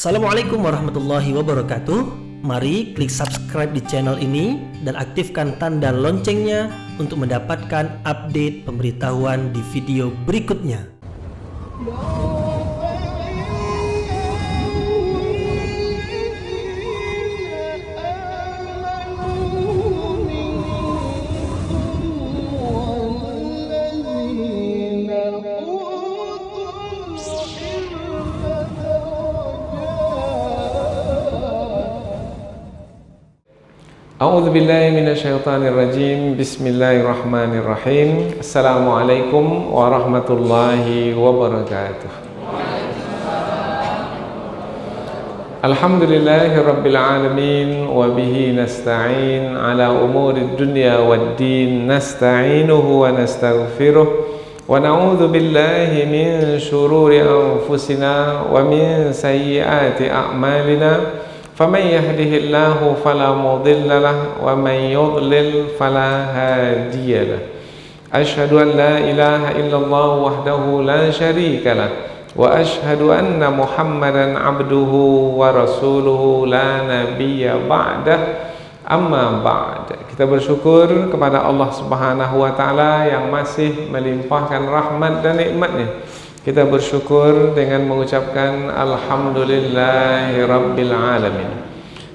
Assalamualaikum warahmatullahi wabarakatuh. Mari klik subscribe di channel ini dan aktifkan tanda loncengnya untuk mendapatkan update pemberitahuan di video berikutnya. A'udzu billahi minasyaitonir rajim. Bismillahirrahmanirrahim. Assalamualaikum warahmatullahi wabarakatuh. Alhamdulillahirabbil alamin wa bihi nasta'in ala umurid dunya waddin. Nasta'inuhu wa nastaghfiruh wa na'udzu billahi min shururi anfusina wa min sayyiati a'malina. فَمَنْ يَهْدِهِ اللَّهُ فَلَا مُضِلَّ لَهُ وَمَنْ يُضْلِلْ فَلَا هَادِيَ لَهُ أَشْهَدُ أَنْ لَا إِلَهَ إِلَّا اللَّهُ وَحْدَهُ لَا شَرِيكَ لَهُ وَأَشْهَدُ أَنَّ مُحَمَّدًا عَبْدُهُ وَرَسُولُهُ لَا نَبِيَّ بَعْدَهُ أَمَّا بَعْدُ. Kita bersyukur kepada Allah Subhanahu wa taala yang masih melimpahkan rahmat dan nikmat-Nya. Kita bersyukur dengan mengucapkan Alhamdulillahirabbil alamin.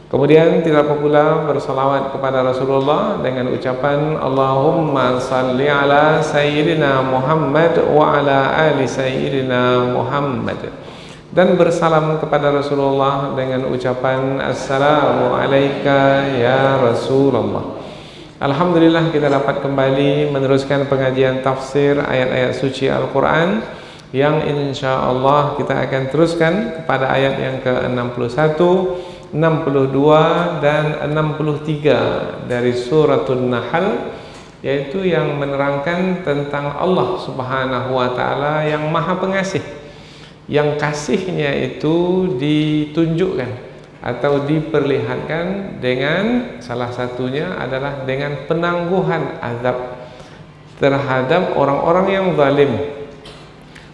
Kemudian tidak lupa pula bersalawat kepada Rasulullah dengan ucapan Allahumma salli ala sayyidina Muhammad wa ala ali sayyidina Muhammad. Dan bersalam kepada Rasulullah dengan ucapan Assalamu alayka ya Rasulullah. Alhamdulillah kita dapat kembali meneruskan pengajian tafsir ayat-ayat suci Al-Quran, yang insya Allah kita akan teruskan kepada ayat yang ke-61, 62 dan 63 dari suratul Nahl, yaitu yang menerangkan tentang Allah Subhanahu wa taala yang Maha Pengasih, yang kasihnya itu ditunjukkan atau diperlihatkan dengan salah satunya adalah dengan penangguhan azab terhadap orang-orang yang zalim.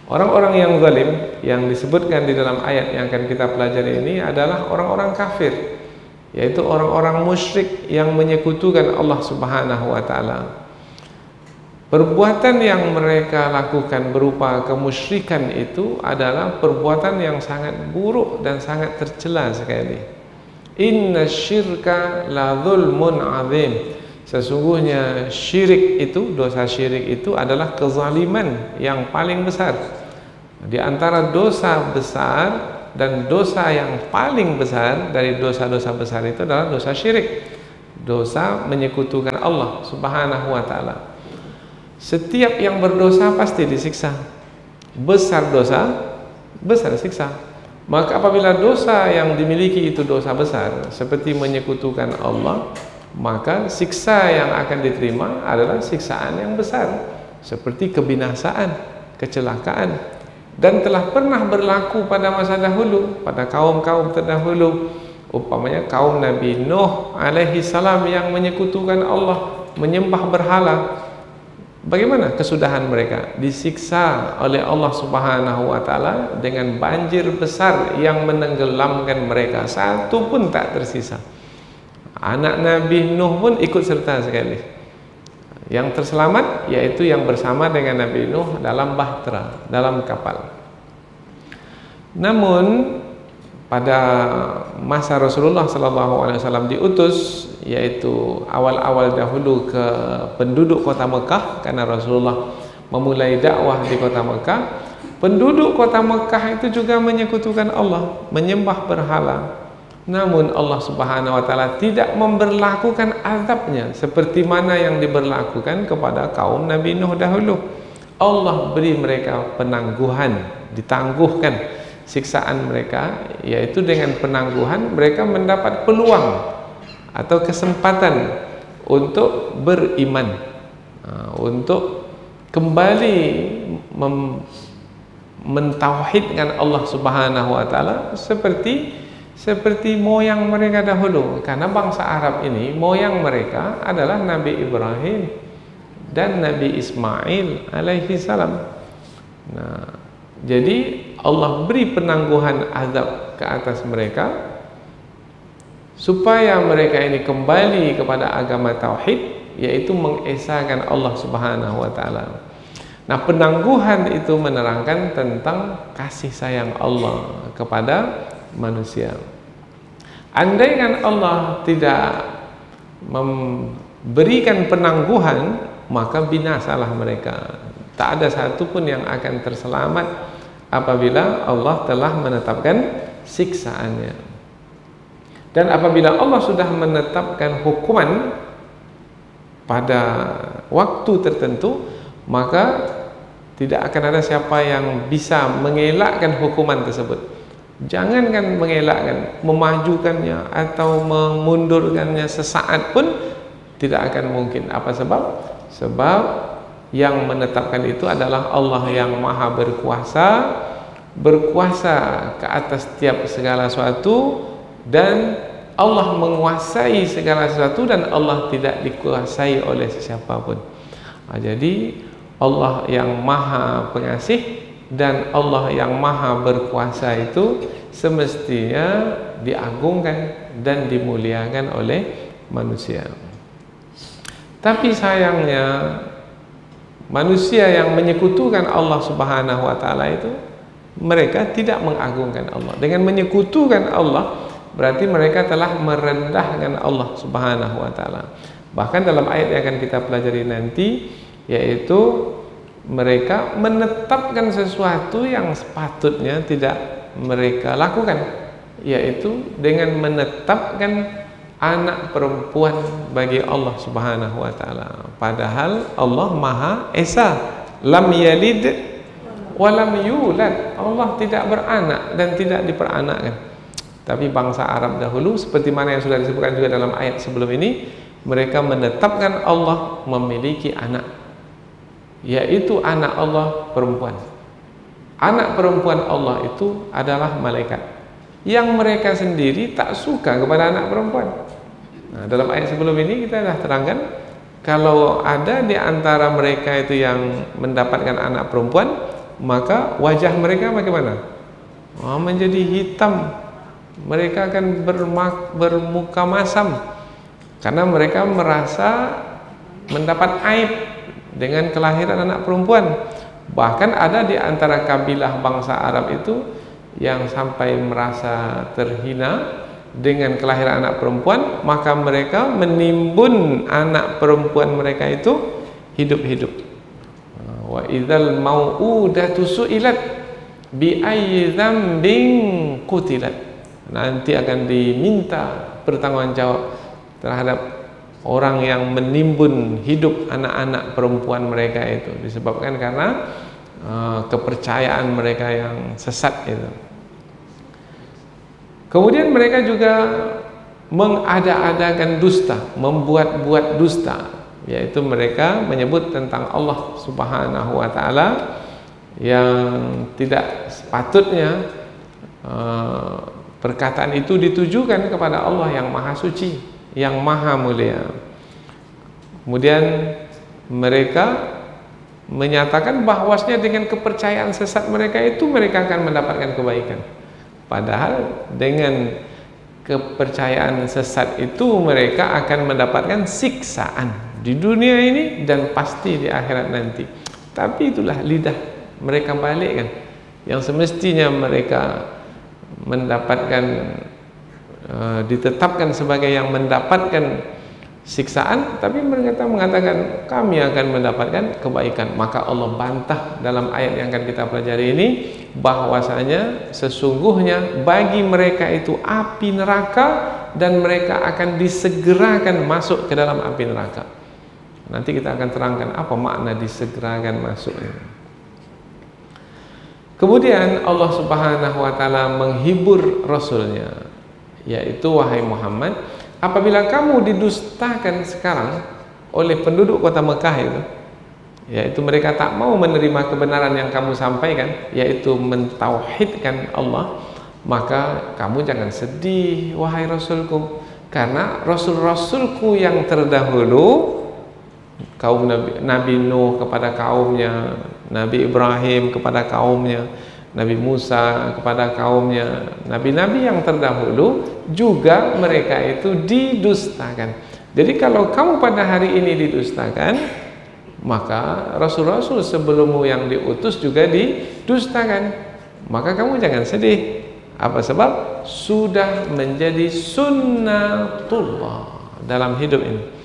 Orang-orang yang zalim yang disebutkan di dalam ayat yang akan kita pelajari ini adalah orang-orang kafir, yaitu orang-orang musyrik yang menyekutukan Allah Subhanahu wa taala. Perbuatan yang mereka lakukan berupa kemusyrikan itu adalah perbuatan yang sangat buruk dan sangat tercela sekali. Inna syirka la dzulmun azim. Sesungguhnya syirik itu, dosa syirik itu adalah kezaliman yang paling besar. Di antara dosa besar dan dosa yang paling besar dari dosa-dosa besar itu adalah dosa syirik, dosa menyekutukan Allah Subhanahu wa taala. Setiap yang berdosa pasti disiksa. Besar dosa, besar siksa. Maka apabila dosa yang dimiliki itu dosa besar seperti menyekutukan Allah, maka siksa yang akan diterima adalah siksaan yang besar seperti kebinasaan, kecelakaan, dan telah pernah berlaku pada masa dahulu pada kaum-kaum terdahulu, umpamanya kaum Nabi Nuh alaihi salam yang menyekutukan Allah, menyembah berhala. Bagaimana kesudahan mereka? Disiksa oleh Allah Subhanahu wa taala dengan banjir besar yang menenggelamkan mereka, satu pun tak tersisa. Anak Nabi Nuh pun ikut serta sekali. Yang terselamat yaitu yang bersama dengan Nabi Nuh dalam bahtera, dalam kapal. Namun pada masa Rasulullah SAW diutus, yaitu awal-awal dahulu ke penduduk kota Mekah, karena Rasulullah memulai dakwah di kota Mekah. Penduduk kota Mekah itu juga menyekutukan Allah, menyembah berhala. Namun Allah Subhanahu wa taala tidak memberlakukan azabnya seperti mana yang diberlakukan kepada kaum Nabi Nuh dahulu. Allah beri mereka penangguhan, ditangguhkan siksaan mereka, yaitu dengan penangguhan mereka mendapat peluang atau kesempatan untuk beriman, untuk kembali mentauhidkan Allah Subhanahu wa taala seperti moyang mereka dahulu. Karena bangsa Arab ini moyang mereka adalah Nabi Ibrahim dan Nabi Ismail alaihi salam. Nah, jadi Allah beri penangguhan azab ke atas mereka supaya mereka ini kembali kepada agama tauhid, yaitu mengesahkan Allah Subhanahu wa taala. Nah, penangguhan itu menerangkan tentang kasih sayang Allah kepada manusia. Andaikan Allah tidak memberikan penangguhan, maka binasalah mereka. Tak ada satu pun yang akan terselamat apabila Allah telah menetapkan siksaannya. Dan apabila Allah sudah menetapkan hukuman pada waktu tertentu, maka tidak akan ada siapa yang bisa mengelakkan hukuman tersebut. Jangankan mengelakkan, memajukannya atau memundurkannya sesaat pun tidak akan mungkin. Apa sebab? Sebab yang menetapkan itu adalah Allah yang maha berkuasa, berkuasa ke atas setiap segala sesuatu, dan Allah menguasai segala sesuatu, dan Allah tidak dikuasai oleh siapapun. Jadi Allah yang maha pengasih dan Allah yang maha berkuasa itu semestinya diagungkan dan dimuliakan oleh manusia. Tapi sayangnya manusia yang menyekutukan Allah Subhanahu wa taala itu, mereka tidak mengagungkan Allah. Dengan menyekutukan Allah berarti mereka telah merendahkan Allah Subhanahu wa taala. Bahkan dalam ayat yang akan kita pelajari nanti, yaitu mereka menetapkan sesuatu yang sepatutnya tidak mereka lakukan, yaitu dengan menetapkan anak perempuan bagi Allah Subhanahu wa taala. Padahal Allah Maha Esa, lam yalid wa lam yulad. Allah tidak beranak dan tidak diperanakkan. Tapi bangsa Arab dahulu, seperti mana yang sudah disebutkan juga dalam ayat sebelum ini, mereka menetapkan Allah memiliki anak, yaitu anak Allah perempuan. Anak perempuan Allah itu adalah malaikat, yang mereka sendiri tak suka kepada anak perempuan. Nah, dalam ayat sebelum ini kita dah terangkan, kalau ada di antara mereka itu yang mendapatkan anak perempuan, maka wajah mereka bagaimana? Menjadi hitam. Mereka akan bermuka masam, karena mereka merasa mendapat aib dengan kelahiran anak perempuan. Bahkan ada di antara kabilah bangsa Arab itu yang sampai merasa terhina dengan kelahiran anak perempuan, maka mereka menimbun anak perempuan mereka itu hidup-hidup. Wa idzal mau'udatu su'ilat bi ayyi dzambin qutilat. Nanti akan diminta pertanggungjawab terhadap orang yang menimbun hidup anak-anak perempuan mereka itu, disebabkan karena kepercayaan mereka yang sesat itu. Kemudian mereka juga mengada-adakan dusta, membuat-buat dusta, yaitu mereka menyebut tentang Allah Subhanahu wa taala yang tidak sepatutnya. Perkataan itu ditujukan kepada Allah yang maha suci, yang maha mulia. Kemudian mereka menyatakan bahwasanya dengan kepercayaan sesat mereka itu mereka akan mendapatkan kebaikan. Padahal dengan kepercayaan sesat itu mereka akan mendapatkan siksaan di dunia ini dan pasti di akhirat nanti. Tapi itulah lidah mereka balikkan, yang semestinya mereka mendapatkan ditetapkan sebagai yang mendapatkan siksaan, tapi mereka mengatakan kami akan mendapatkan kebaikan. Maka Allah bantah dalam ayat yang akan kita pelajari ini, bahwasanya sesungguhnya bagi mereka itu api neraka dan mereka akan disegerakan masuk ke dalam api neraka. Nanti kita akan terangkan apa makna disegerakan masuk ini. Kemudian Allah Subhanahu wa taala menghibur Rasulnya, yaitu wahai Muhammad, apabila kamu didustakan sekarang oleh penduduk kota Mekah itu, yaitu mereka tak mau menerima kebenaran yang kamu sampaikan, yaitu mentauhidkan Allah, maka kamu jangan sedih wahai Rasulku, karena Rasul-Rasulku yang terdahulu, kaum Nabi Nuh kepada kaumnya, Nabi Ibrahim kepada kaumnya, Nabi Musa kepada kaumnya, nabi-nabi yang terdahulu juga mereka itu didustakan. Jadi kalau kamu pada hari ini didustakan, maka rasul-rasul sebelummu yang diutus juga didustakan. Maka kamu jangan sedih. Apa sebab? Sudah menjadi sunnatullah dalam hidup ini.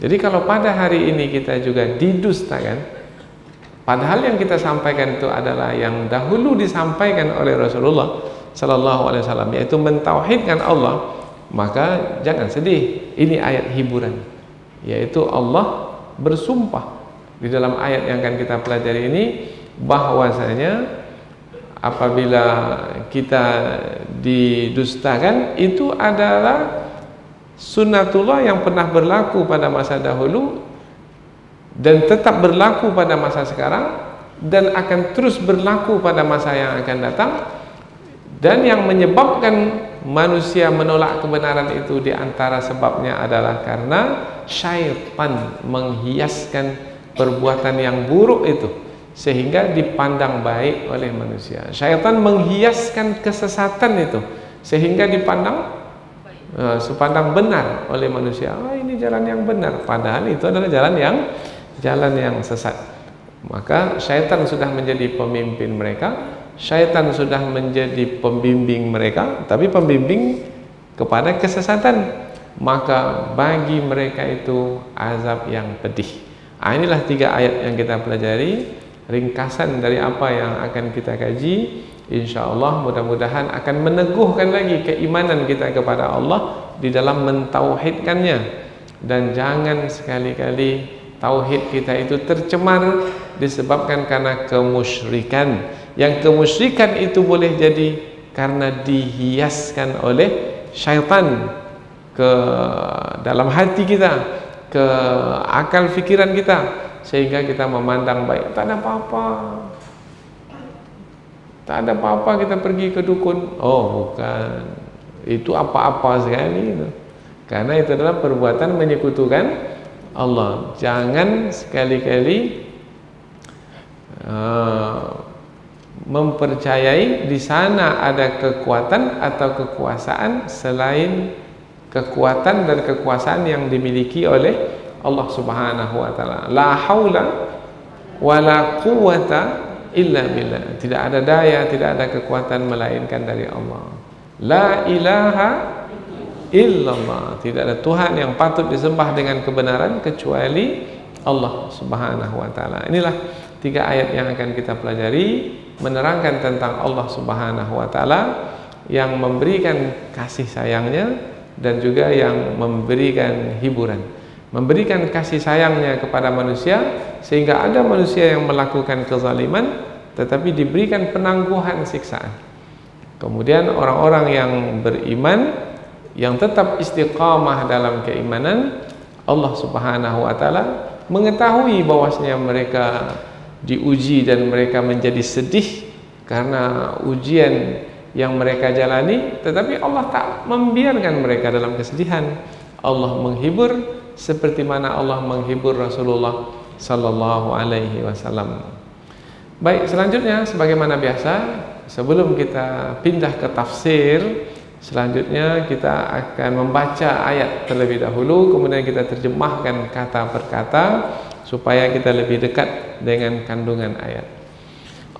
Jadi kalau pada hari ini kita juga didustakan, padahal yang kita sampaikan itu adalah yang dahulu disampaikan oleh Rasulullah Sallallahu Alaihi Wasallam, yaitu mentauhidkan Allah, maka jangan sedih. Ini ayat hiburan, yaitu Allah bersumpah di dalam ayat yang akan kita pelajari ini bahwasanya apabila kita didustakan itu adalah sunnatullah yang pernah berlaku pada masa dahulu dan tetap berlaku pada masa sekarang dan akan terus berlaku pada masa yang akan datang. Dan yang menyebabkan manusia menolak kebenaran itu diantara sebabnya adalah karena syaitan menghiaskan perbuatan yang buruk itu sehingga dipandang baik oleh manusia. Syaitan menghiaskan kesesatan itu sehingga dipandang sepandang benar oleh manusia. Ini jalan yang benar, padahal itu adalah jalan yang sesat. Maka syaitan sudah menjadi pemimpin mereka, syaitan sudah menjadi pembimbing mereka, tapi pembimbing kepada kesesatan. Maka bagi mereka itu azab yang pedih. Inilah 3 ayat yang kita pelajari, ringkasan dari apa yang akan kita kaji. InsyaAllah mudah-mudahan akan meneguhkan lagi keimanan kita kepada Allah di dalam mentauhidkannya. Dan jangan sekali-kali tauhid kita itu tercemar disebabkan karena kemusyrikan. Yang kemusyrikan itu boleh jadi karena dihiaskan oleh syaitan ke dalam hati kita, ke akal fikiran kita, sehingga kita memandang baik. Tak ada apa-apa, tak ada apa-apa kita pergi ke dukun. Oh bukan, itu apa-apa sekali itu. Karena itu adalah perbuatan menyekutukan Allah. Jangan sekali-kali mempercayai di sana ada kekuatan atau kekuasaan selain kekuatan dan kekuasaan yang dimiliki oleh Allah Subhanahu wa taala. La haula wala quwata illa billah. Tidak ada daya, tidak ada kekuatan melainkan dari Allah. La ilaha illallah. Tidak ada Tuhan yang patut disembah dengan kebenaran kecuali Allah Subhanahu wa taala. Inilah 3 ayat yang akan kita pelajari, menerangkan tentang Allah Subhanahu wa taala yang memberikan kasih sayangnya dan juga yang memberikan hiburan. Memberikan kasih sayangnya kepada manusia sehingga ada manusia yang melakukan kezaliman tetapi diberikan penangguhan siksaan. Kemudian orang-orang yang beriman yang tetap istiqamah dalam keimanan, Allah Subhanahu wa taala mengetahui bahwasanya mereka diuji dan mereka menjadi sedih karena ujian yang mereka jalani, tetapi Allah tak membiarkan mereka dalam kesedihan. Allah menghibur seperti mana Allah menghibur Rasulullah sallallahu alaihi wasallam. Baik, selanjutnya sebagaimana biasa, sebelum kita pindah ke tafsir, selanjutnya kita akan membaca ayat terlebih dahulu, kemudian kita terjemahkan kata per kata supaya kita lebih dekat dengan kandungan ayat.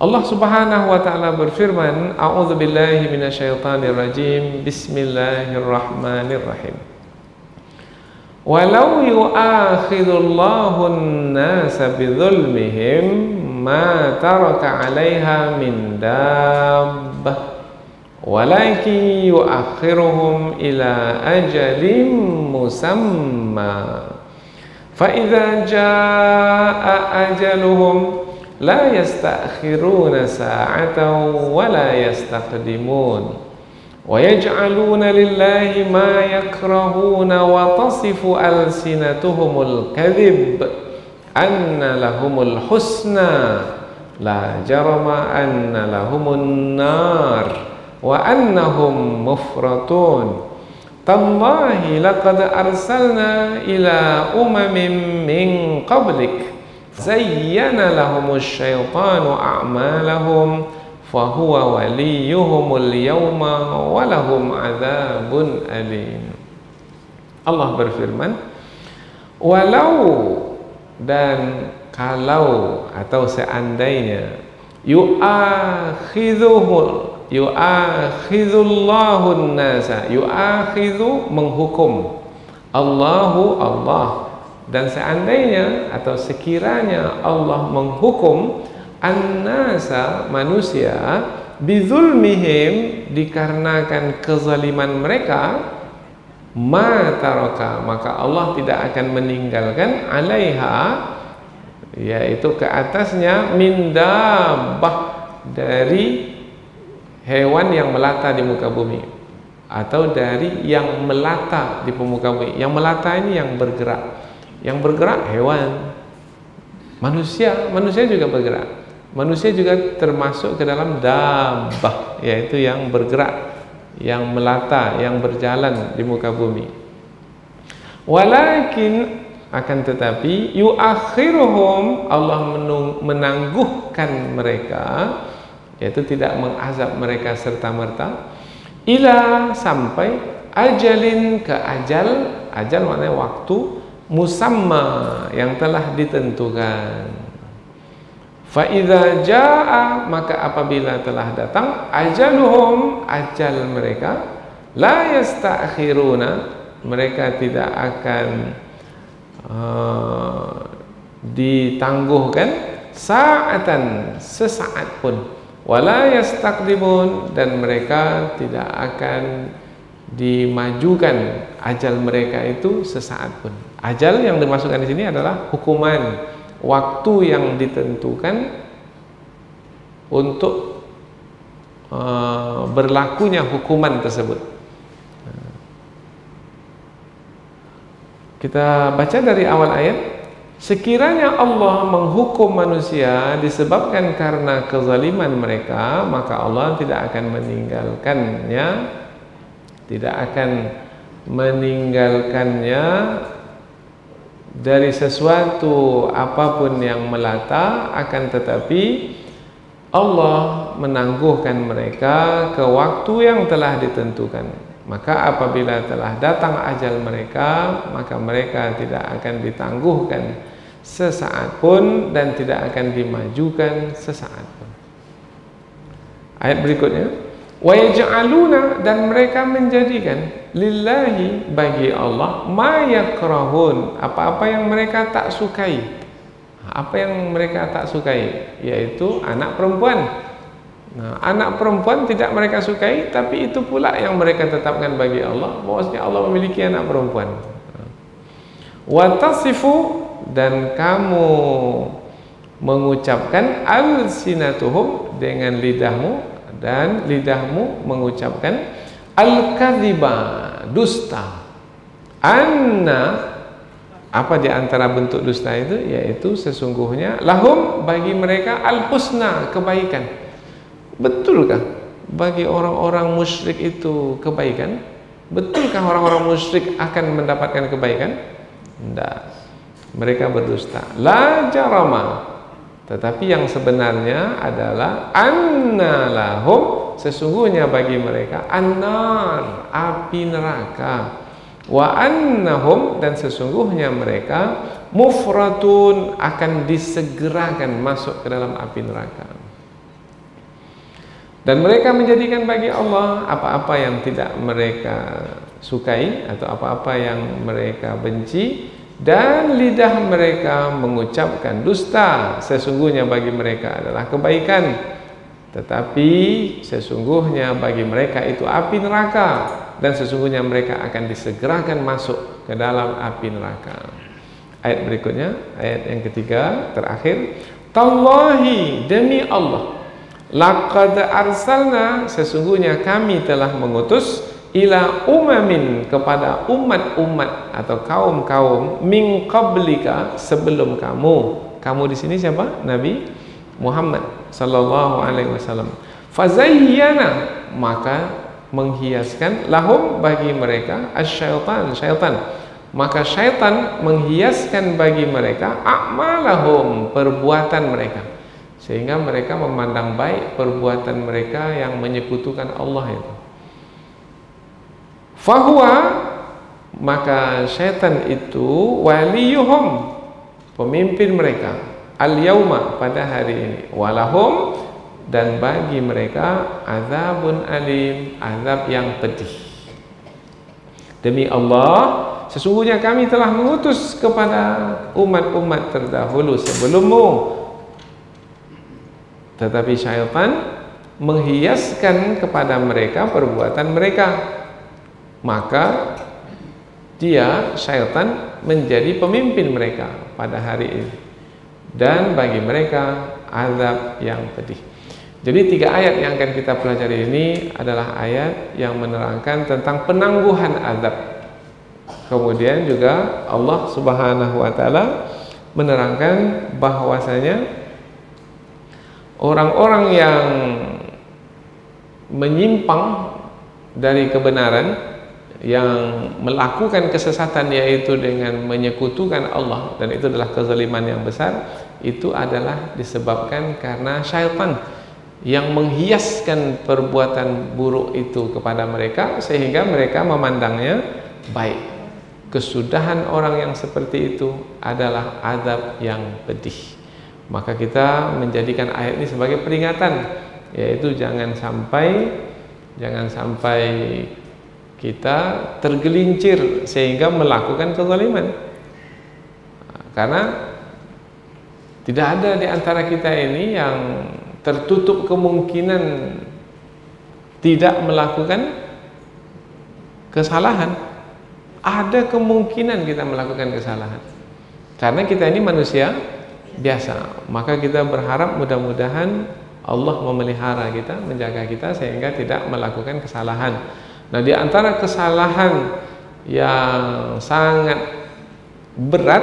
Allah Subhanahu wa taala berfirman, A'udzu billahi minasyaitonir rajim. Bismillahirrahmanirrahim. Walau yu'akhidullahu an-nasa bidzulmihim ma taraka 'alaiha min dabbah walakin yu'akhiruhum ila ajalin musamma fa idza jaa ajaluhum la yastakhiruna sa'atan wa la yastaqdimun wa yaj'aluna lillahi ma yakrahuna wa tasifu alsinatuhumul kadhib anna lahumul husna la jarama anna lahumun nar wa annahum mufratun. Tallahi laqad arsalna ila umamin min qablik zayyana lahumus syaitanu a'malahum fahuwa waliyuhumul yawma walahum adzabun alim. Allah berfirman, walau dan kalau atau seandainya yu'akhidhullahun nasa, yu'akhidhu menghukum, Allahu Allah, dan seandainya atau sekiranya Allah menghukum an-nasa manusia bizulmihim dikarenakan kezaliman mereka, ma taraka maka Allah tidak akan meninggalkan alaiha yaitu ke atasnya min dabbah dari hewan yang melata di muka bumi atau dari yang melata di muka bumi. Yang melata ini yang bergerak. Yang bergerak hewan, manusia juga bergerak. Manusia juga termasuk ke dalam dabbah, yaitu yang bergerak, yang melata, yang berjalan di muka bumi. Walakin akan tetapi yuakhiruhum, Allah menangguhkan mereka, yaitu tidak mengazab mereka serta-merta, ila sampai ajalin ke ajal maknanya waktu, musamma yang telah ditentukan. Fa idza jaa maka apabila telah datang ajaluhum ajal mereka, la yastakhiruna mereka tidak akan ditangguhkan sa'atan sesaat pun, wala yastaqdimun dan mereka tidak akan dimajukan ajal mereka itu sesaat pun. Ajal yang dimasukkan di sini adalah hukuman, waktu yang ditentukan untuk berlakunya hukuman tersebut. Kita baca dari awal ayat. Sekiranya Allah menghukum manusia disebabkan karena kezaliman mereka, maka Allah tidak akan meninggalkannya, tidak akan meninggalkannya dari sesuatu apapun yang melata, akan tetapi Allah menangguhkan mereka ke waktu yang telah ditentukan. Maka apabila telah datang ajal mereka, maka mereka tidak akan ditangguhkan sesaat pun dan tidak akan dimajukan sesaat pun. Ayat berikutnya, wa yaj'aluna dan mereka menjadikan lillahi bagi Allah ma yakrahun apa-apa yang mereka tak sukai. Apa yang mereka tak sukai yaitu anak perempuan. Nah, anak perempuan tidak mereka sukai, tapi itu pula yang mereka tetapkan bagi Allah, bahwasanya Allah memiliki anak perempuan. Wa tasifu dan kamu mengucapkan alsinatuhum dengan lidahmu, dan lidahmu mengucapkan al-kadhiba dusta. Anna apa di antara bentuk dusta itu, yaitu sesungguhnya lahum bagi mereka al-husna kebaikan. Betulkah bagi orang-orang musyrik itu kebaikan? Betulkah orang-orang musyrik akan mendapatkan kebaikan? Tidak. Mereka berdusta. La jarama. Tetapi yang sebenarnya adalah anna lahum, sesungguhnya bagi mereka annar, api neraka. Wa annahum dan sesungguhnya mereka mufratun akan disegerakan masuk ke dalam api neraka. Dan mereka menjadikan bagi Allah apa-apa yang tidak mereka sukai atau apa-apa yang mereka benci, dan lidah mereka mengucapkan dusta. Sesungguhnya bagi mereka adalah kebaikan, tetapi sesungguhnya bagi mereka itu api neraka, dan sesungguhnya mereka akan disegerakan masuk ke dalam api neraka. Ayat berikutnya, ayat yang ketiga terakhir, tallahi demi Allah, laqad arsalna sesungguhnya kami telah mengutus ila umamin kepada umat-umat atau kaum-kaum min qablika sebelum kamu. Kamu di sini siapa? Nabi Muhammad sallallahu alaihi wasallam. Fazayyana maka menghiaskan lahum bagi mereka asyaitan syaitan. Maka syaitan menghiaskan bagi mereka a'malahum perbuatan mereka. sehingga mereka memandang baik perbuatan mereka yang menyekutukan Allah itu. Fahuwa, maka syaitan itu waliyuhum, pemimpin mereka, al-yauma, pada hari ini, walahum, dan bagi mereka azabun alim, azab yang pedih. Demi Allah, sesungguhnya kami telah mengutus kepada umat-umat terdahulu sebelummu, tetapi syaitan menghiaskan kepada mereka perbuatan mereka, maka dia, syaitan, menjadi pemimpin mereka pada hari ini, dan bagi mereka azab yang pedih. Jadi 3 ayat yang akan kita pelajari ini adalah ayat yang menerangkan tentang penangguhan azab. Kemudian juga Allah Subhanahu wa taala menerangkan bahwasanya orang-orang yang menyimpang dari kebenaran, yang melakukan kesesatan, yaitu dengan menyekutukan Allah, dan itu adalah kezaliman yang besar, itu adalah disebabkan karena syaitan yang menghiaskan perbuatan buruk itu kepada mereka, sehingga mereka memandangnya baik. Kesudahan orang yang seperti itu adalah azab yang pedih. Maka kita menjadikan ayat ini sebagai peringatan, yaitu jangan sampai kita tergelincir sehingga melakukan kezaliman. Karena tidak ada di antara kita ini yang tertutup kemungkinan tidak melakukan kesalahan. Ada kemungkinan kita melakukan kesalahan, karena kita ini manusia biasa. Maka kita berharap mudah-mudahan Allah memelihara kita, menjaga kita sehingga tidak melakukan kesalahan. Nah, di antara kesalahan yang sangat berat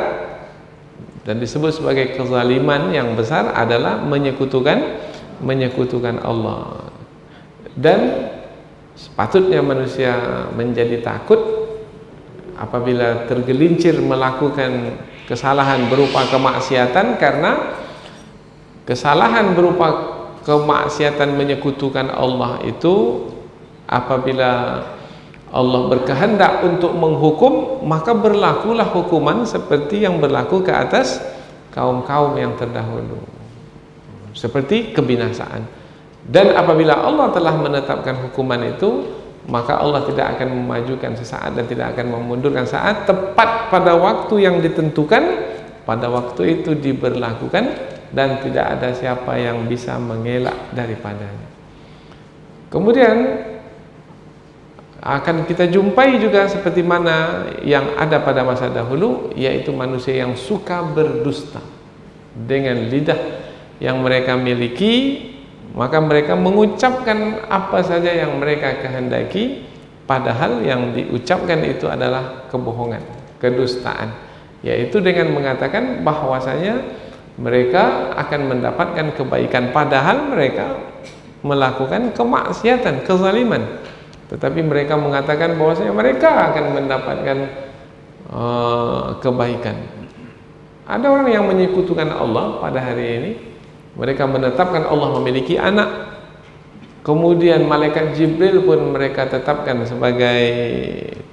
dan disebut sebagai kezaliman yang besar adalah menyekutukan Allah. Dan sepatutnya manusia menjadi takut apabila tergelincir melakukan kesalahan berupa kemaksiatan, karena kesalahan berupa kemaksiatan menyekutukan Allah itu, apabila Allah berkehendak untuk menghukum, maka berlakulah hukuman seperti yang berlaku ke atas kaum-kaum yang terdahulu, seperti kebinasaan. Dan apabila Allah telah menetapkan hukuman itu, maka Allah tidak akan memajukan sesaat dan tidak akan memundurkan saat, tepat pada waktu yang ditentukan, pada waktu itu diberlakukan, dan tidak ada siapa yang bisa mengelak daripadanya. Kemudian akan kita jumpai juga seperti mana yang ada pada masa dahulu, yaitu manusia yang suka berdusta. Dengan lidah yang mereka miliki, maka mereka mengucapkan apa saja yang mereka kehendaki, padahal yang diucapkan itu adalah kebohongan, kedustaan, yaitu dengan mengatakan bahwasanya mereka akan mendapatkan kebaikan, padahal mereka melakukan kemaksiatan, kezaliman, tetapi mereka mengatakan bahwasanya mereka akan mendapatkan kebaikan. Ada orang yang menyekutukan Allah pada hari ini. Mereka menetapkan Allah memiliki anak, kemudian malaikat Jibril pun mereka tetapkan sebagai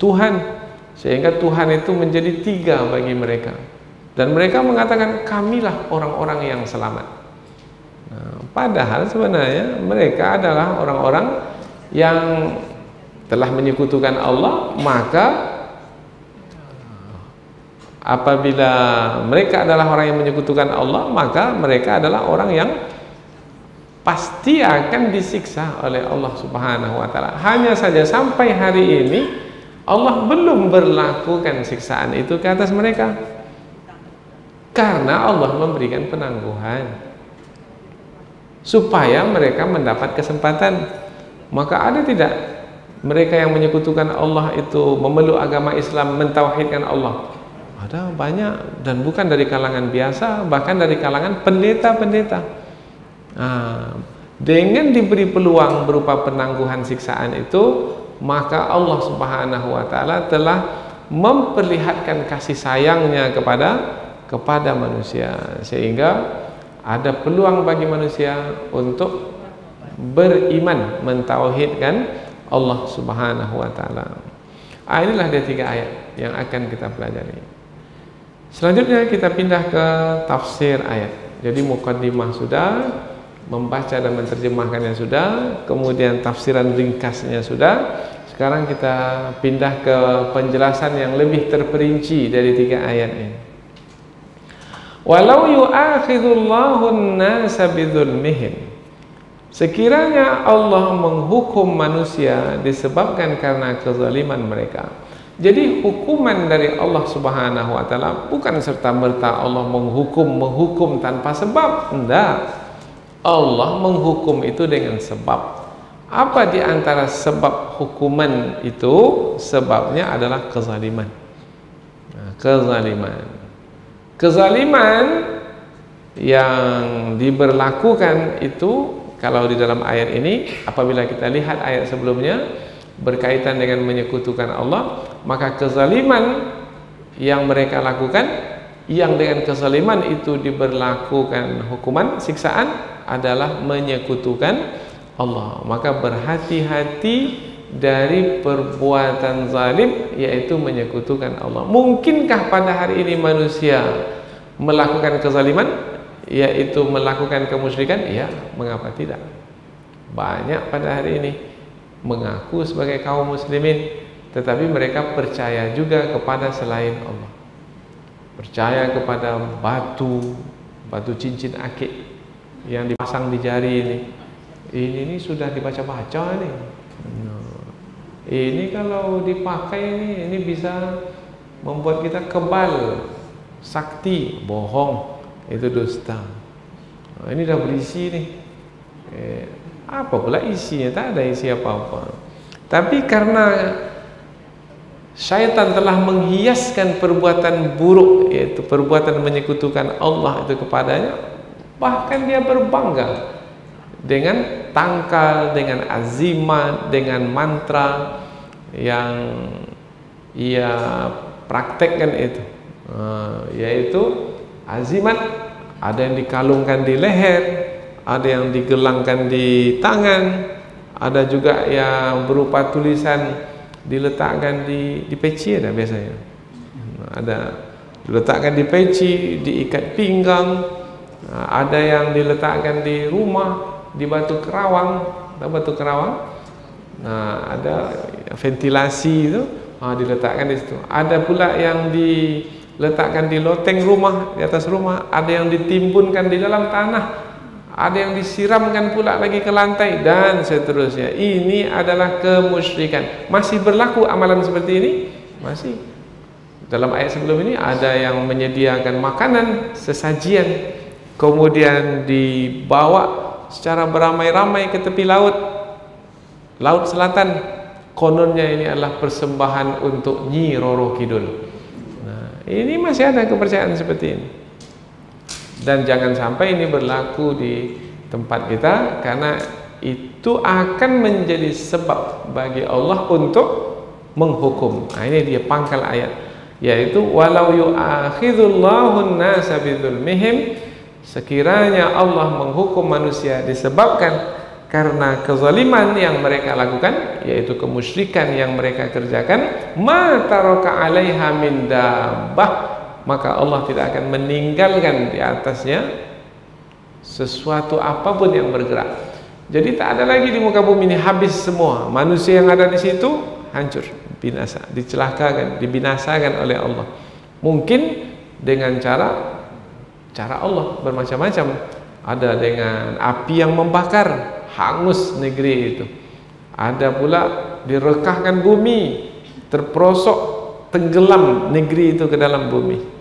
Tuhan, sehingga Tuhan itu menjadi 3 bagi mereka, dan mereka mengatakan kamilah orang-orang yang selamat. Nah, padahal sebenarnya mereka adalah orang-orang yang telah menyekutukan Allah. Maka apabila mereka adalah orang yang menyekutukan Allah, maka mereka adalah orang yang pasti akan disiksa oleh Allah Subhanahu wa taala. Hanya saja sampai hari ini Allah belum berlakukan siksaan itu ke atas mereka, karena Allah memberikan penangguhan supaya mereka mendapat kesempatan. Maka ada tidak mereka yang menyekutukan Allah itu memeluk agama Islam, mentauhidkan Allah? Ada banyak, dan bukan dari kalangan biasa, bahkan dari kalangan pendeta-pendeta. Dengan diberi peluang berupa penangguhan siksaan itu, maka Allah Subhanahu wa taala telah memperlihatkan kasih sayangnya kepada manusia, sehingga ada peluang bagi manusia untuk beriman, mentauhidkan Allah Subhanahu wa taala. Inilah dia 3 ayat yang akan kita pelajari. Selanjutnya kita pindah ke tafsir ayat. Jadi muqaddimah sudah, membaca dan menerjemahkannya sudah, kemudian tafsiran ringkasnya sudah. Sekarang kita pindah ke penjelasan yang lebih terperinci dari 3 ayat ini. Walau yu'akhidullahu an-nasa bidzulmihim, sekiranya Allah menghukum manusia disebabkan karena kezaliman mereka. Jadi hukuman dari Allah Subhanahu wa taala bukan serta-merta Allah menghukum tanpa sebab. Tidak. Allah menghukum itu dengan sebab. Apa di antara sebab hukuman itu? Sebabnya adalah kezaliman. Kezaliman yang diberlakukan itu, kalau di dalam ayat ini, apabila kita lihat ayat sebelumnya berkaitan dengan menyekutukan Allah, maka kezaliman yang mereka lakukan, yang dengan kezaliman itu diberlakukan hukuman siksaan, adalah menyekutukan Allah. Maka berhati-hati dari perbuatan zalim, yaitu menyekutukan Allah. Mungkinkah pada hari ini manusia melakukan kezaliman, yaitu melakukan kemusyrikan? Ya, mengapa tidak? Banyak pada hari ini mengaku sebagai kaum muslimin, tetapi mereka percaya juga kepada selain Allah. Percaya kepada batu cincin akik yang dipasang di jari ini. Ini sudah dibaca-baca nih. Ini kalau dipakai ini bisa membuat kita kebal, sakti. Bohong, itu dusta. Ini dah berisi nih. Apa pula isinya? Tak ada isi apa-apa. Tapi karena syaitan telah menghiaskan perbuatan buruk, yaitu perbuatan menyekutukan Allah itu kepadanya, bahkan dia berbangga dengan tangkal, dengan azimat, dengan mantra yang ia praktekkan itu, yaitu azimat. Ada yang dikalungkan di leher, ada yang digelangkan di tangan, ada juga yang berupa tulisan diletakkan di peci. Ada biasanya, ada diletakkan di peci, diikat pinggang, ada yang diletakkan di rumah, di batu kerawang. Tahu batu kerawang? Nah, ada ventilasi itu, diletakkan di situ. Ada pula yang diletakkan di loteng rumah, di atas rumah. Ada yang ditimbunkan di dalam tanah. Ada yang disiramkan pula lagi ke lantai, dan seterusnya. Ini adalah kemusyrikan. Masih berlaku amalan seperti ini? Masih. Dalam ayat sebelum ini ada yang menyediakan makanan, sesajian, kemudian dibawa secara beramai-ramai ke tepi laut selatan. Kononnya ini adalah persembahan untuk Nyi Roro Kidul. Nah, ini masih ada kepercayaan seperti ini. Dan jangan sampai ini berlaku di tempat kita, karena itu akan menjadi sebab bagi Allah untuk menghukum. Nah, ini dia pangkal ayat, yaitu walau yu'akhidullahu an-nasa bidzulmihim, sekiranya Allah menghukum manusia disebabkan karena kezaliman yang mereka lakukan, yaitu kemusyrikan yang mereka kerjakan, ma taraka 'alaiha min dabbah, maka Allah tidak akan meninggalkan di atasnya sesuatu apapun yang bergerak. Jadi tak ada lagi di muka bumi ini, habis semua. Manusia yang ada di situ hancur, binasa, dicelakakan, dibinasakan oleh Allah. Mungkin dengan cara Allah bermacam-macam. Ada dengan api yang membakar, hangus negeri itu. Ada pula direkahkan bumi, terperosok, tenggelam negeri itu ke dalam bumi.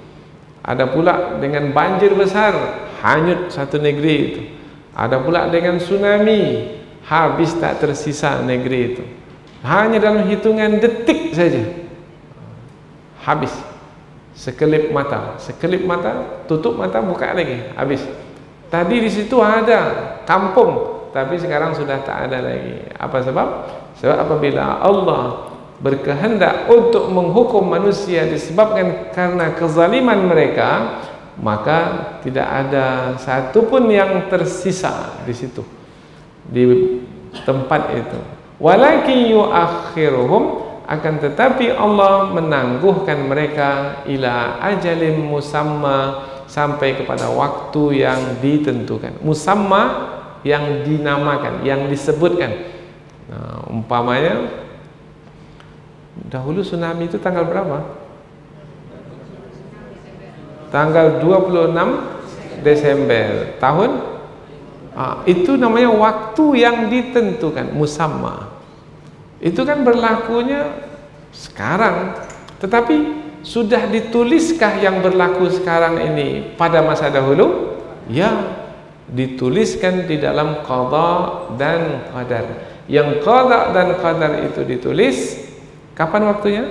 Ada pula dengan banjir besar, hanyut satu negeri itu. Ada pula dengan tsunami, habis tak tersisa negeri itu. Hanya dalam hitungan detik saja habis. Sekelip mata, tutup mata, buka lagi, habis. Tadi di situ ada kampung, tapi sekarang sudah tak ada lagi. Apa sebab? Sebab apabila Allah berkehendak untuk menghukum manusia disebabkan karena kezaliman mereka, maka tidak ada satu pun yang tersisa di situ, di tempat itu. Walakin yuakhiruhum, akan tetapi Allah menangguhkan mereka ila ajalin musamma, sampai kepada waktu yang ditentukan. Musamma yang dinamakan, yang disebutkan. Nah, umpamanya dahulu tsunami itu tanggal berapa? Tanggal 26 Desember tahun, itu namanya waktu yang ditentukan, musamma. Itu kan berlakunya sekarang, tetapi sudah dituliskah yang berlaku sekarang ini pada masa dahulu? Ya, dituliskan di dalam qada dan qadar. Yang qada dan qadar itu ditulis kapan waktunya?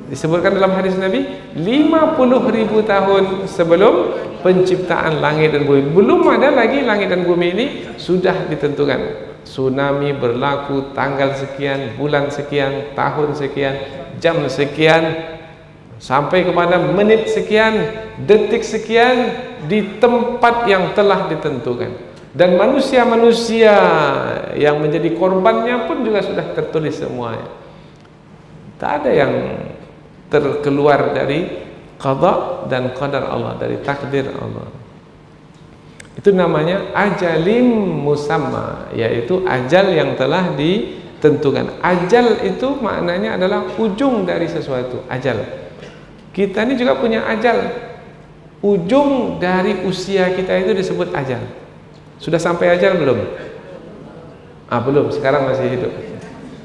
Disebutkan dalam hadis Nabi 50.000 tahun sebelum penciptaan langit dan bumi. Belum ada lagi langit dan bumi ini, sudah ditentukan. Tsunami berlaku tanggal sekian, bulan sekian, tahun sekian, jam sekian, sampai kepada menit sekian, detik sekian, di tempat yang telah ditentukan. Dan manusia-manusia yang menjadi korbannya pun juga sudah tertulis semuanya. Tak ada yang terkeluar dari qada dan qadar Allah, dari takdir Allah. Itu namanya ajalim musamma, yaitu ajal yang telah ditentukan. Ajal itu maknanya adalah ujung dari sesuatu, ajal. Kita ini juga punya ajal. Ujung dari usia kita itu disebut ajal. Sudah sampai ajal belum? Belum, sekarang masih hidup.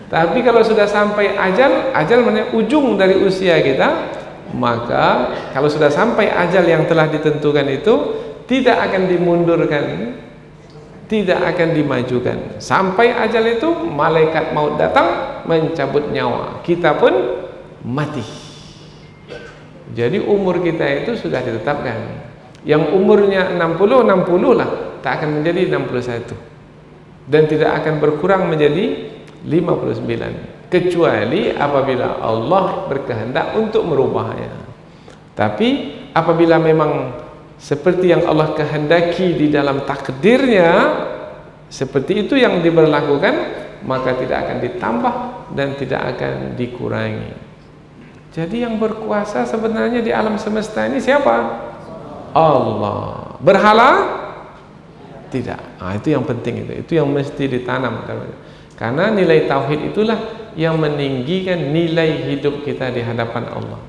Tapi kalau sudah sampai ajal, ajal maknanya ujung dari usia kita, maka kalau sudah sampai ajal yang telah ditentukan itu, tidak akan dimundurkan, tidak akan dimajukan. Sampai ajal itu, malaikat maut datang mencabut nyawa, kita pun mati. Jadi umur kita itu sudah ditetapkan. Yang umurnya 60 lah, tak akan menjadi 61, dan tidak akan berkurang menjadi 59, kecuali apabila Allah berkehendak untuk merubahnya. Tapi apabila memang seperti yang Allah kehendaki di dalam takdirnya, seperti itu yang diberlakukan, maka tidak akan ditambah dan tidak akan dikurangi. Jadi yang berkuasa sebenarnya di alam semesta ini siapa? Allah. Berhala? Tidak. Itu yang penting, itu yang mesti ditanam. Karena nilai tauhid itulah yang meninggikan nilai hidup kita di hadapan Allah.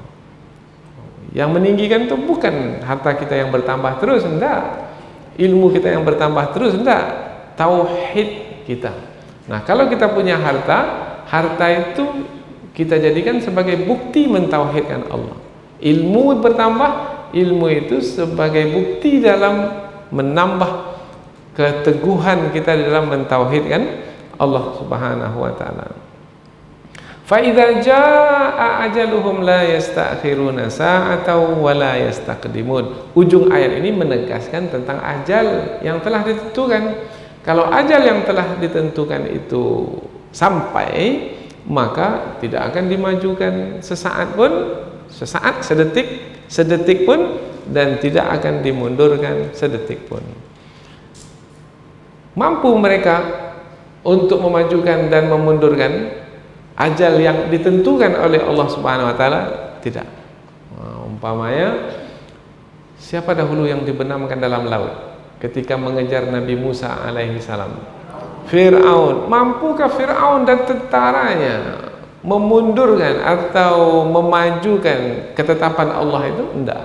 Yang meninggikan itu bukan harta kita yang bertambah terus, enggak. Ilmu kita yang bertambah terus, enggak. Tauhid kita. Nah, kalau kita punya harta, harta itu kita jadikan sebagai bukti mentauhidkan Allah. Ilmu bertambah, ilmu itu sebagai bukti dalam menambah keteguhan kita dalam mentauhidkan Allah Subhanahu wa taala. Fa'idha ja'a ajaluhum la yasta'khiruna sa'atan wa la yastaqdimun. Ujung ayat ini menegaskan tentang ajal yang telah ditentukan. Kalau ajal yang telah ditentukan itu sampai, maka tidak akan dimajukan sesaat pun, sesaat, sedetik pun, dan tidak akan dimundurkan sedetik pun. Mampu mereka untuk memajukan dan memundurkan ajal yang ditentukan oleh Allah Subhanahu wa taala? Tidak. Umpamanya, siapa dahulu yang dibenamkan dalam laut ketika mengejar Nabi Musa alaihi salam? Fir'aun. Mampukah Fir'aun dan tentaranya memundurkan atau memajukan ketetapan Allah itu? Tidak.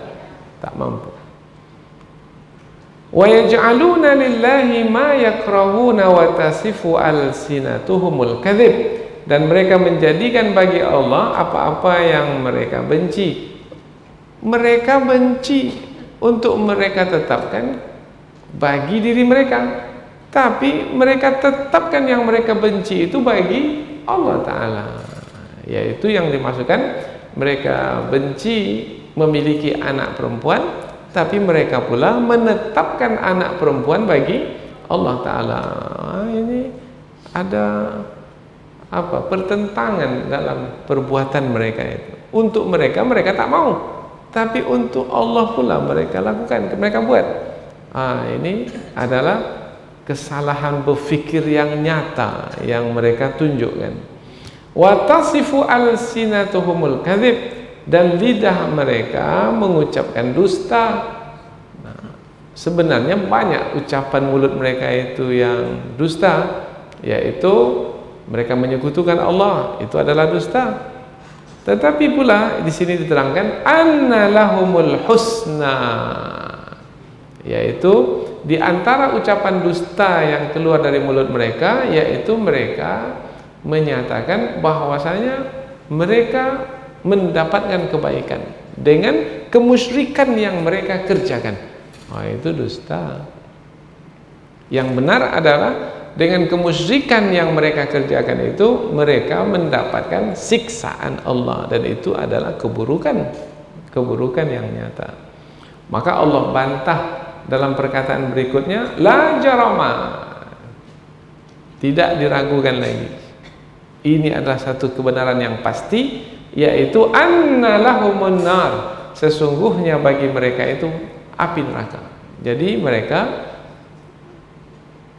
Tak mampu. Wa yaj'aluna lillahi ma yakrahuna wa tasifu alsinatuhumul kadzib. Dan mereka menjadikan bagi Allah apa-apa yang mereka benci. Mereka benci untuk mereka tetapkan bagi diri mereka, tapi mereka tetapkan yang mereka benci itu bagi Allah Ta'ala. Yaitu yang dimasukkan, mereka benci memiliki anak perempuan, tapi mereka pula menetapkan anak perempuan bagi Allah Ta'ala. Ini ada pertentangan dalam perbuatan mereka itu. Untuk mereka, mereka tak mau. tapi untuk Allah pula mereka lakukan, mereka buat. Ini adalah kesalahan berfikir yang nyata yang mereka tunjukkan. Wa tasifu alsinatuhumul kadzib, dan lidah mereka mengucapkan dusta. Sebenarnya banyak ucapan mulut mereka itu yang dusta, yaitu mereka menyekutukan Allah, itu adalah dusta. Tetapi pula di sini diterangkan anna lahumul husna, yaitu di antara ucapan dusta yang keluar dari mulut mereka, yaitu mereka menyatakan bahwasanya mereka mendapatkan kebaikan dengan kemusyrikan yang mereka kerjakan. Itu dusta. Yang benar adalah dengan kemusyrikan yang mereka kerjakan itu mereka mendapatkan siksaan Allah, dan itu adalah keburukan yang nyata. Maka Allah bantah dalam perkataan berikutnya, la jarama, tidak diragukan lagi. Ini adalah satu kebenaran yang pasti, yaitu anna lahumun nar, sesungguhnya bagi mereka itu api neraka. Jadi mereka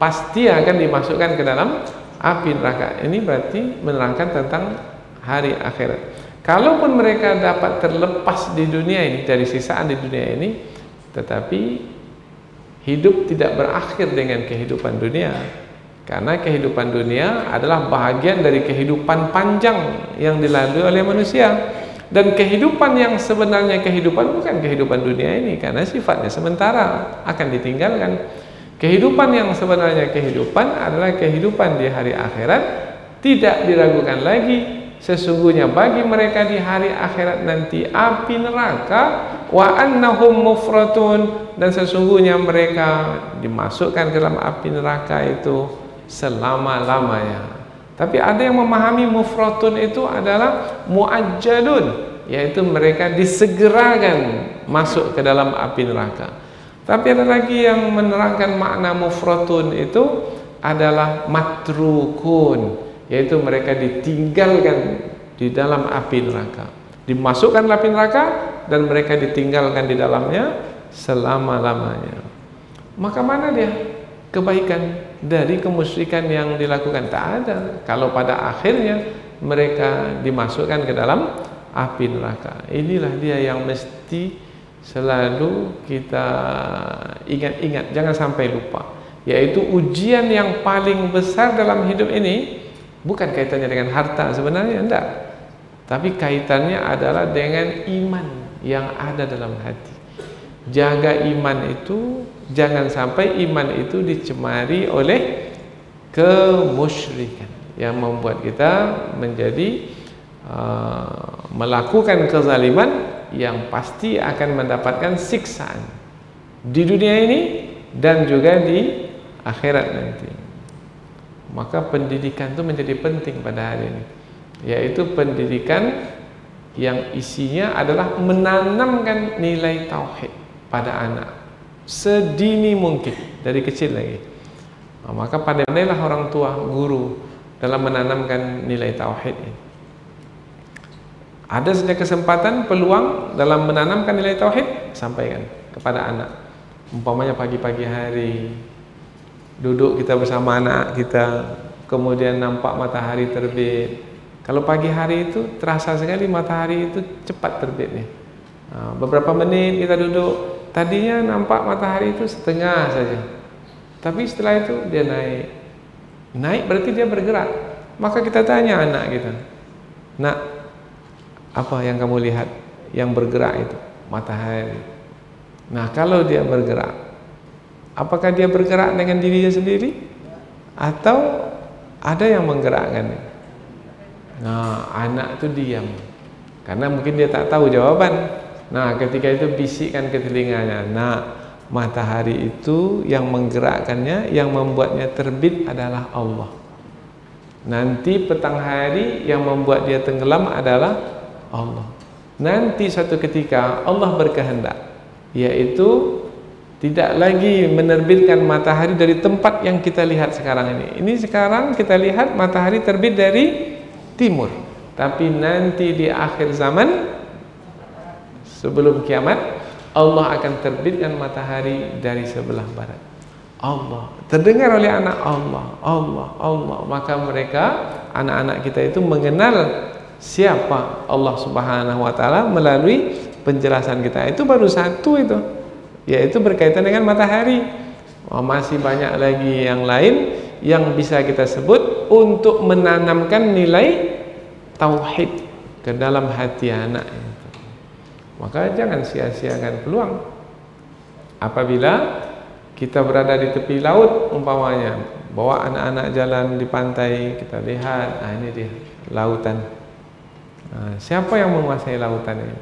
pasti akan dimasukkan ke dalam api neraka. Ini berarti menerangkan tentang hari akhirat. Kalaupun mereka dapat terlepas di dunia ini, dari sisaan di dunia ini, tetapi hidup tidak berakhir dengan kehidupan dunia, karena kehidupan dunia adalah bahagian dari kehidupan panjang yang dilalui oleh manusia. Dan kehidupan yang sebenarnya kehidupan bukan kehidupan dunia ini, karena sifatnya sementara, akan ditinggalkan. Kehidupan yang sebenarnya kehidupan adalah kehidupan di hari akhirat. Tidak diragukan lagi, sesungguhnya bagi mereka di hari akhirat nanti api neraka, wa annahum mufratun, dan sesungguhnya mereka dimasukkan ke dalam api neraka itu selama-lamanya. Tapi ada yang memahami mufratun itu adalah muajjalun, yaitu mereka disegerakan masuk ke dalam api neraka. Tapi ada lagi yang menerangkan makna mufratun itu adalah matrukun, yaitu mereka ditinggalkan di dalam api neraka, dimasukkan ke api neraka, dan mereka ditinggalkan di dalamnya selama-lamanya. Maka mana dia kebaikan dari kemusyrikan yang dilakukan? Tak ada, kalau pada akhirnya mereka dimasukkan ke dalam api neraka. Inilah dia yang mesti selalu kita ingat-ingat, jangan sampai lupa, yaitu ujian yang paling besar dalam hidup ini bukan kaitannya dengan harta sebenarnya, enggak, tapi kaitannya adalah dengan iman yang ada dalam hati. Jaga iman itu, jangan sampai iman itu dicemari oleh kemusyrikan yang membuat kita menjadi melakukan kezaliman yang pasti akan mendapatkan siksaan di dunia ini dan juga di akhirat nanti. Maka pendidikan itu menjadi penting pada hari ini, yaitu pendidikan yang isinya adalah menanamkan nilai tauhid pada anak sedini mungkin, dari kecil lagi. Maka pandailah orang tua, guru dalam menanamkan nilai tauhid ini. Ada saja kesempatan, peluang dalam menanamkan nilai tauhid, sampaikan kepada anak. Umpamanya pagi-pagi hari duduk kita bersama anak kita, kemudian nampak matahari terbit. Kalau pagi hari itu terasa sekali matahari itu cepat terbitnya. Beberapa menit kita duduk, tadinya nampak matahari itu setengah saja, tapi setelah itu dia naik berarti dia bergerak. Maka kita tanya anak kita, nak, apa yang kamu lihat yang bergerak itu? Matahari. Nah, kalau dia bergerak, apakah dia bergerak dengan dirinya sendiri atau ada yang menggerakkannya? Nah, anak itu diam karena mungkin dia tak tahu jawaban. Nah, ketika itu bisikkan ke telinganya, nah, matahari itu yang menggerakkannya, yang membuatnya terbit adalah Allah. Nanti petang hari yang membuat dia tenggelam adalah Allah. Nanti suatu ketika Allah berkehendak, yaitu tidak lagi menerbitkan matahari dari tempat yang kita lihat sekarang ini. Ini sekarang kita lihat matahari terbit dari timur, tapi nanti di akhir zaman sebelum kiamat, Allah akan terbitkan matahari dari sebelah barat. Allah terdengar oleh anak Allah, maka mereka, anak-anak kita itu mengenal siapa Allah Subhanahu wa taala melalui penjelasan kita. Itu baru satu itu, yaitu berkaitan dengan matahari. Masih banyak lagi yang lain yang bisa kita sebut untuk menanamkan nilai tauhid ke dalam hati anak itu. Maka jangan sia-siakan peluang. Apabila kita berada di tepi laut umpamanya, bawa anak-anak jalan di pantai, kita lihat, ini dia lautan. Siapa yang menguasai lautan ini?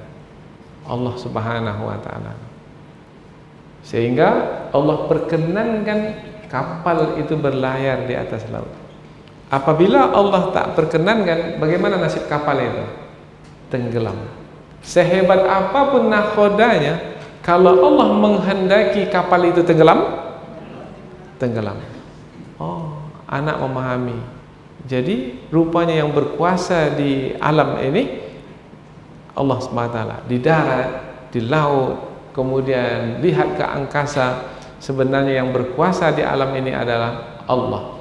Allah Subhanahu wa taala. Sehingga Allah perkenankan kapal itu berlayar di atas laut. Apabila Allah tak perkenankan, bagaimana nasib kapal itu? Tenggelam. Sehebat apapun nakhodanya, kalau Allah menghendaki kapal itu tenggelam, tenggelam. Anak memahami. Jadi rupanya yang berkuasa di alam ini Allah SWT, di darat, di laut, kemudian lihat ke angkasa. Sebenarnya yang berkuasa di alam ini adalah Allah,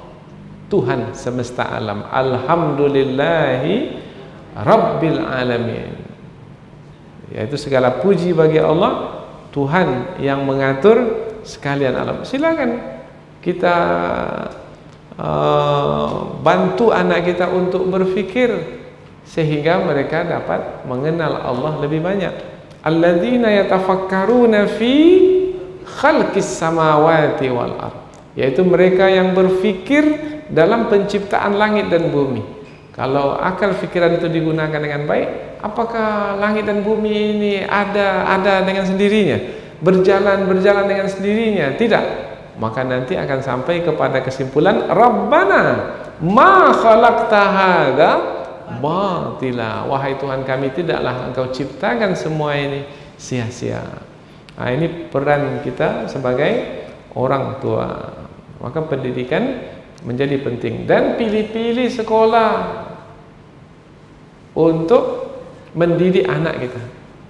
Tuhan semesta alam. Alhamdulillahi Rabbil Alamin. Yaitu segala puji bagi Allah, Tuhan yang mengatur sekalian alam. Silakan kita bantu anak kita untuk berfikir sehingga mereka dapat mengenal Allah lebih banyak. Alladzina yatafakkaruna fi khalqis samawati wal ard, yaitu mereka yang berfikir dalam penciptaan langit dan bumi. Kalau akal fikiran itu digunakan dengan baik, apakah langit dan bumi ini ada dengan sendirinya, berjalan dengan sendirinya? Tidak. Maka nanti akan sampai kepada kesimpulan, Rabbana ma khalaqta hadza batila. Wahai Tuhan kami, tidaklah Engkau ciptakan semua ini sia-sia. Ini peran kita sebagai orang tua. Maka pendidikan menjadi penting, dan pilih-pilih sekolah untuk mendidik anak kita.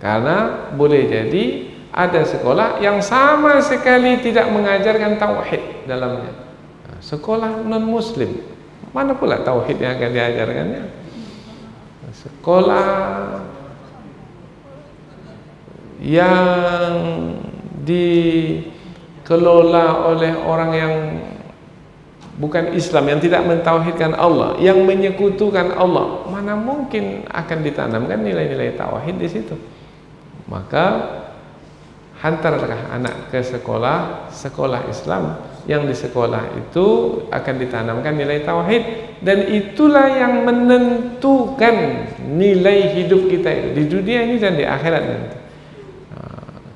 Karena boleh jadi ada sekolah yang sama sekali tidak mengajarkan tauhid dalamnya. Sekolah non muslim, mana pula tauhid yang akan diajarkannya? Sekolah yang dikelola oleh orang yang bukan Islam, yang tidak mentauhidkan Allah, yang menyekutukan Allah, mana mungkin akan ditanamkan nilai-nilai tauhid di situ? Maka hantarlah anak ke sekolah Islam, yang di sekolah itu akan ditanamkan nilai tauhid, dan itulah yang menentukan nilai hidup kita di dunia ini dan di akhirat nanti.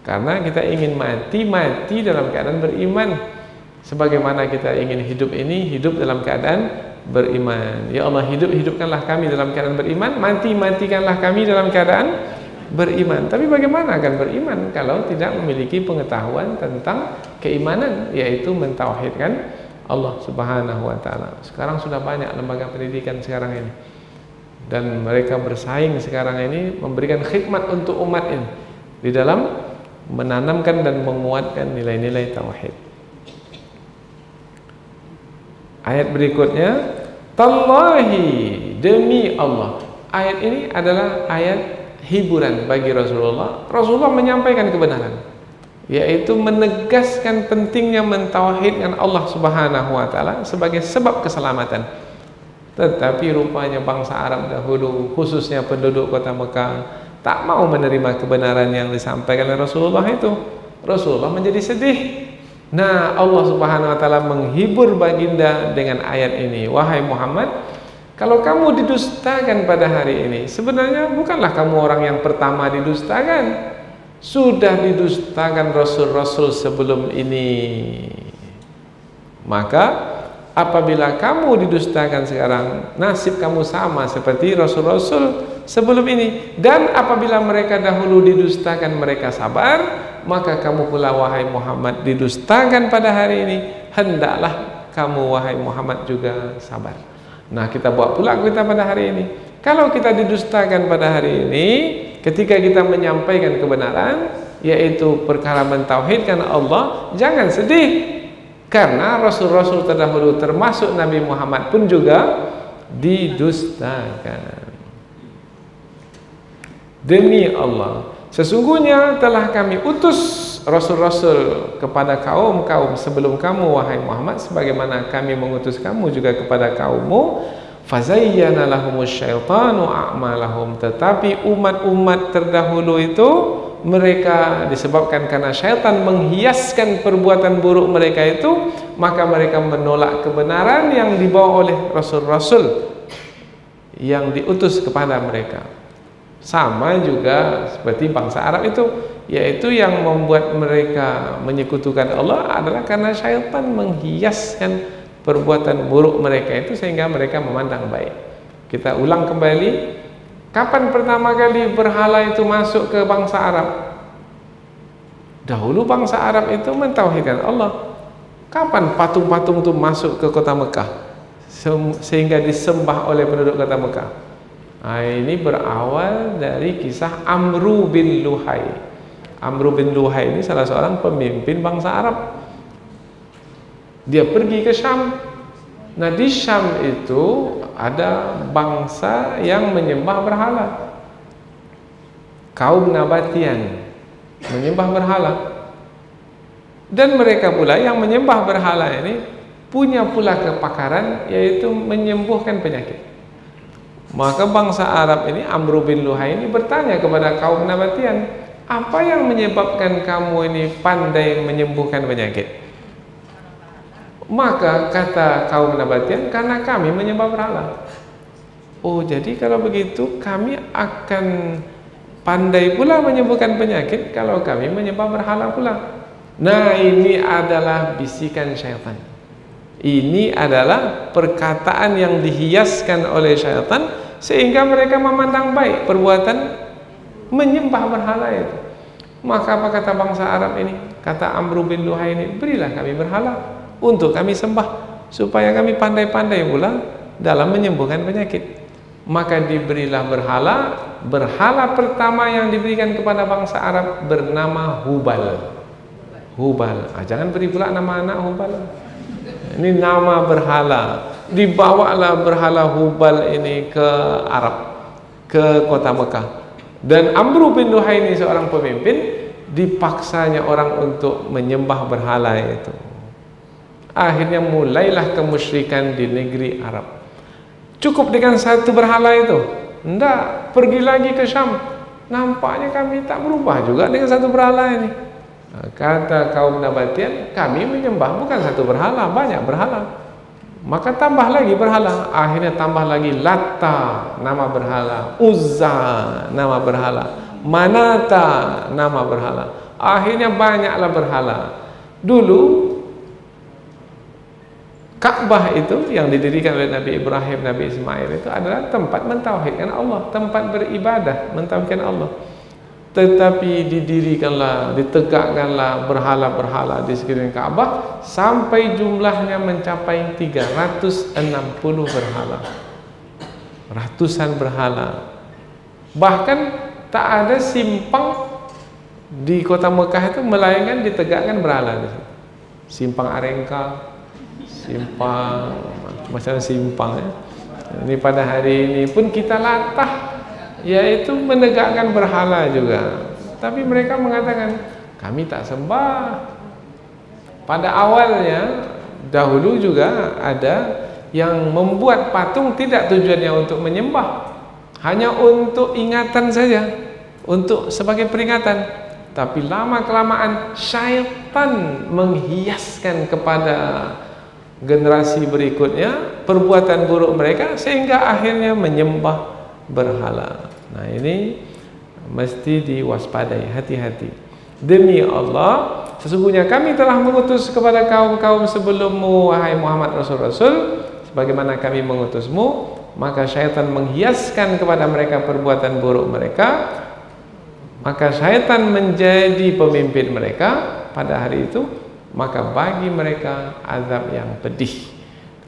Karena kita ingin mati dalam keadaan beriman, sebagaimana kita ingin hidup ini hidup dalam keadaan beriman. Ya Allah, hidupkanlah kami dalam keadaan beriman, matikanlah kami dalam keadaan beriman. Tapi bagaimana akan beriman kalau tidak memiliki pengetahuan tentang keimanan, yaitu mentauhidkan Allah Subhanahu wa taala. Sekarang sudah banyak lembaga pendidikan sekarang ini, dan mereka bersaing sekarang ini memberikan khidmat untuk umat ini di dalam menanamkan dan menguatkan nilai-nilai tauhid. Ayat berikutnya, tallahi, demi Allah. Ayat ini adalah ayat hiburan bagi Rasulullah. Rasulullah menyampaikan kebenaran, yaitu menegaskan pentingnya mentauhidkan Allah Subhanahu wa taala sebagai sebab keselamatan. Tetapi rupanya bangsa Arab dahulu, khususnya penduduk kota Mekah, tak mau menerima kebenaran yang disampaikan oleh Rasulullah itu. Rasulullah menjadi sedih. Nah, Allah Subhanahu wa taala menghibur baginda dengan ayat ini. Wahai Muhammad, kalau kamu didustakan pada hari ini, sebenarnya bukanlah kamu orang yang pertama didustakan. Sudah didustakan rasul-rasul sebelum ini. Maka apabila kamu didustakan sekarang, nasib kamu sama seperti rasul-rasul sebelum ini. Dan apabila mereka dahulu didustakan, mereka sabar, maka kamu pula wahai Muhammad didustakan pada hari ini, hendaklah kamu wahai Muhammad juga sabar. Nah, kita buat pula kita pada hari ini. Kalau kita didustakan pada hari ini, Ketika kita menyampaikan kebenaran, yaitu perkara mentauhidkan Allah, jangan sedih, karena Rasul-Rasul terdahulu termasuk Nabi Muhammad pun juga didustakan. Demi Allah, sesungguhnya telah kami utus Rasul-Rasul kepada kaum-kaum sebelum kamu, wahai Muhammad, sebagaimana kami mengutus kamu juga kepada kaummu. Fazayyana lahumus syaitanu a'malahum. Tetapi umat-umat terdahulu itu, mereka disebabkan karena syaitan menghiaskan perbuatan buruk mereka itu, maka mereka menolak kebenaran yang dibawa oleh Rasul-Rasul yang diutus kepada mereka. Sama juga seperti bangsa Arab itu, yaitu yang membuat mereka menyekutukan Allah adalah karena syaitan menghiaskan perbuatan buruk mereka itu sehingga mereka memandang baik. Kita ulang kembali, kapan pertama kali berhala itu masuk ke bangsa Arab? Dahulu bangsa Arab itu mentauhidkan Allah. Kapan patung-patung itu masuk ke kota Mekah sehingga disembah oleh penduduk kota Mekah? Nah, ini berawal dari kisah Amru bin Luhai. Amru bin Luhai ini salah seorang pemimpin bangsa Arab. Dia pergi ke Syam. Nah, di Syam itu ada bangsa yang menyembah berhala. Kaum Nabatian menyembah berhala. Dan mereka pula yang menyembah berhala ini punya pula kepakaran, yaitu menyembuhkan penyakit. Maka bangsa Arab ini, Amru bin Luhai ini bertanya kepada kaum Nabatian, apa yang menyebabkan kamu ini pandai menyembuhkan penyakit? Maka kata kaum Nabatian, karena kami menyembah berhala. Oh, jadi kalau begitu kami akan pandai pula menyembuhkan penyakit kalau kami menyembah berhala pula. Nah, ini adalah bisikan syaitan. Ini adalah perkataan yang dihiaskan oleh syaitan sehingga mereka memandang baik perbuatan menyembah berhala itu. Maka apa kata bangsa Arab ini? Kata Amru bin Luhai ini, berilah kami berhala untuk kami sembah supaya kami pandai-pandai pula dalam menyembuhkan penyakit. Maka diberilah berhala. Berhala pertama yang diberikan kepada bangsa Arab bernama Hubal. Hubal. Jangan beri pula nama anak Hubal. Ini nama berhala. Dibawalah berhala Hubal ini ke Arab, ke kota Mekah. Dan Amru bin Luhai ini seorang pemimpin, dipaksanya orang untuk menyembah berhala itu. Akhirnya mulailah kemusyrikan di negeri Arab. Cukup dengan satu berhala itu? Tidak, pergi lagi ke Syam. Nampaknya kami tak berubah juga dengan satu berhala ini. Kata kaum Nabatian, kami menyembah bukan satu berhala, banyak berhala. Maka tambah lagi berhala. Akhirnya tambah lagi Latta, nama berhala. Uzza, nama berhala. Manata, nama berhala. Akhirnya banyaklah berhala. Dulu Ka'bah itu yang didirikan oleh Nabi Ibrahim, Nabi Ismail itu adalah tempat mentauhidkan Allah, tempat beribadah, mentauhidkan Allah. Tetapi didirikanlah, ditegakkanlah berhala-berhala di sekeliling Ka'bah sampai jumlahnya mencapai 360 berhala. Ratusan berhala. Bahkan tak ada simpang di kota Mekah itu melainkan ditegakkan berhala. Simpang Arengka, simpang macam simpang ya. Ini pada hari ini pun kita latah, yaitu menegakkan berhala juga. Tapi mereka mengatakan kami tak sembah. Pada awalnya dahulu juga ada yang membuat patung tidak tujuannya untuk menyembah, hanya untuk ingatan saja, untuk sebagai peringatan. Tapi lama kelamaan syaitan menghiaskan kepada generasi berikutnya perbuatan buruk mereka sehingga akhirnya menyembah berhala. Nah, ini mesti diwaspadai, hati-hati. Demi Allah, sesungguhnya kami telah mengutus kepada kaum-kaum sebelummu, wahai Muhammad Rasul-Rasul, sebagaimana kami mengutusmu. Maka syaitan menghiaskan kepada mereka perbuatan buruk mereka, maka syaitan menjadi pemimpin mereka pada hari itu. Maka bagi mereka azab yang pedih.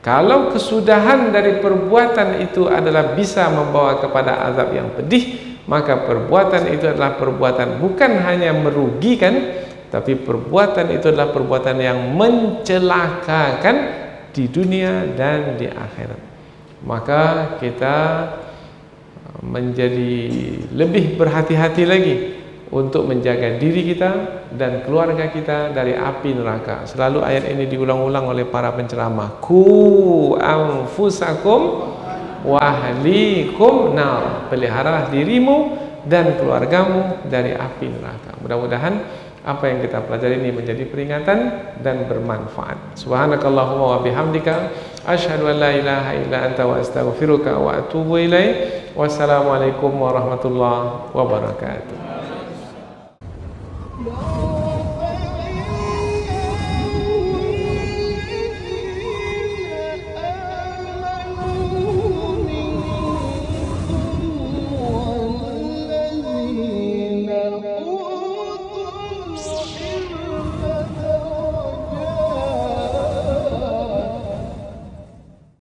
Kalau kesudahan dari perbuatan itu adalah bisa membawa kepada azab yang pedih, maka perbuatan itu adalah perbuatan bukan hanya merugikan, tapi perbuatan itu adalah perbuatan yang mencelakakan di dunia dan di akhirat. Maka kita menjadi lebih berhati-hati lagi untuk menjaga diri kita dan keluarga kita dari api neraka. Selalu ayat ini diulang-ulang oleh para penceramah. Ku anfusakum wa ahlikum nar. Peliharalah dirimu dan keluargamu dari api neraka. Mudah-mudahan apa yang kita pelajari ini menjadi peringatan dan bermanfaat. Subhanakallahumma wa bihamdika asyhadu an la ilaha illa anta wa astaghfiruka wa atubu ilaik. Wassalamualaikum warahmatullahi wabarakatuh.